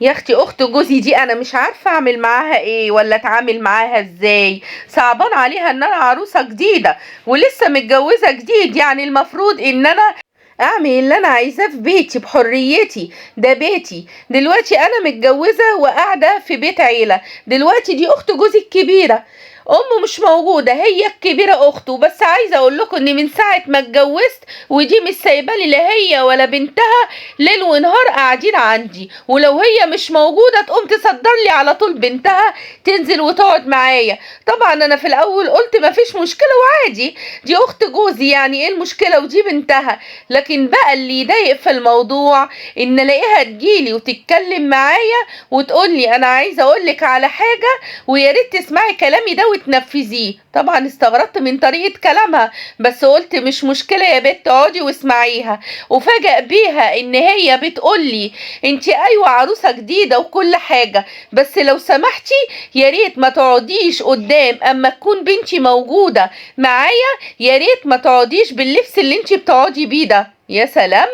يا اختي اخت جوزي دي انا مش عارفه اعمل معاها ايه ولا اتعامل معاها ازاي. صعبان عليها ان انا عروسه جديده ولسه متجوزه جديد، يعني المفروض ان انا اعمل اللي انا عايزاه في بيتي بحريتي. ده بيتي دلوقتي، انا متجوزه وقاعده في بيت عيله. دلوقتي دي اخت جوزي الكبيره، امه مش موجوده، هي الكبيره اخته. بس عايزه اقول لكم ان من ساعه ما اتجوزت ودي مش سايبالي لا هي ولا بنتها، ليل ونهار قاعدين عندي، ولو هي مش موجوده تقوم تصدر لي على طول بنتها تنزل وتقعد معايا. طبعا انا في الاول قلت مفيش مشكله وعادي، دي اخت جوزي يعني ايه المشكله ودي بنتها. لكن بقى اللي يضايق في الموضوع ان الاقيها تجيلي وتتكلم معايا وتقولي انا عايزه اقولك على حاجه ويا ريت تسمعي كلامي ده وتنفذيه. طبعا استغربت من طريقه كلامها، بس قلت مش مشكله يا بت اقعدي واسمعيها. وفاجأ بيها ان هي بتقولي انتي ايوه عروسه جديده وكل حاجه، بس لو سمحتي يا ريت ما تقعديش قدام اما تكون بنتي موجوده معايا، يا ريت ما تقعديش باللبس اللي انتي بتقعدي بيه ده. يا سلام،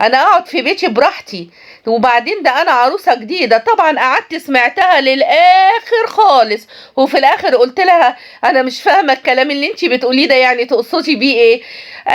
انا اقعد في بيتي براحتي، وبعدين ده انا عروسه جديده. طبعا قعدت سمعتها للاخر خالص، وفي الاخر قلت لها انا مش فاهمه الكلام اللي انتي بتقوليه ده، يعني تقصدي بيه ايه؟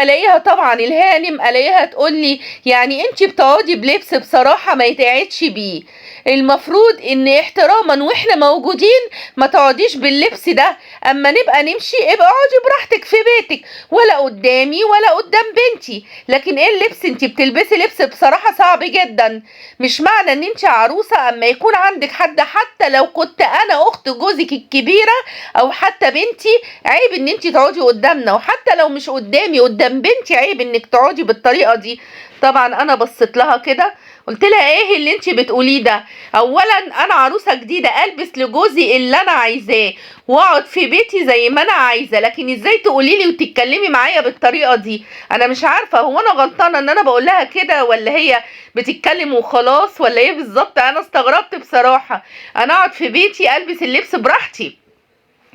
الاقيها طبعا الهانم الاقيها تقول لي يعني انتي بتقعدي بلبس بصراحه ما يتقعدش بيه، المفروض ان احتراما واحنا موجودين ما تقعديش باللبس ده، اما نبقى نمشي ابقى اقعدي براحتك في بيتك، ولا قدامي ولا قدام بنتي. لكن ايه اللبس؟ انتي بتلبسي لبس بصراحه صعب جدا. مش معنى ان انتي عروسه اما يكون عندك حد، حتى لو كنت انا اخت جوزك الكبيره او حتى بنتي، عيب ان انتي تقعدي قدامنا، وحتى لو مش قدامي قدام بنتي عيب انك تقعدي بالطريقه دي. طبعا انا بصيت لها كده قلت لها ايه اللي انت بتقوليه ده؟ اولا انا عروسه جديده البس لجوزي اللي انا عايزاه واقعد في بيتي زي ما انا عايزه، لكن ازاي تقولي لي وتتكلمي معايا بالطريقه دي؟ انا مش عارفه هو انا غلطانه ان انا بقول لها كده ولا هي بتتكلم وخلاص ولا ايه بالظبط. انا استغربت بصراحه. انا اقعد في بيتي البس اللبس براحتي،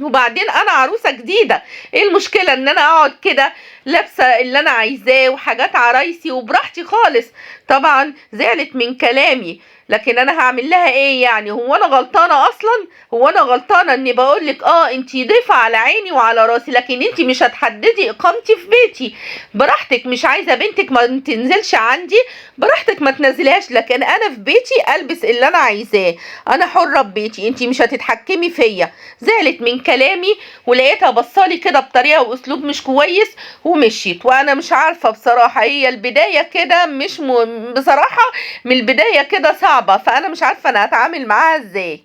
وبعدين انا عروسه جديده، ايه المشكله ان انا اقعد كده لابسه اللي انا عايزاه وحاجات عرايسي وبراحتي خالص؟ طبعا زعلت من كلامي، لكن انا هعمل لها ايه يعني؟ هو انا غلطانه اصلا؟ هو انا غلطانه اني بقول لك انتي ضيفه على عيني وعلى راسي، لكن انتي مش هتحددي اقامتي في بيتي؟ براحتك، مش عايزه بنتك ما تنزلش عندي براحتك ما تنزلهاش، لكن انا في بيتي البس اللي انا عايزاه، انا حره ببيتي، انتي مش هتتحكمي فيا. زعلت من كلامي ولقيتها بصالي كده بطريقه واسلوب مش كويس ومشيت. وانا مش عارفه بصراحه، هي البدايه كده مش بصراحه من البدايه كده صعبه، فانا مش عارفه انا هتعامل معاها ازاي.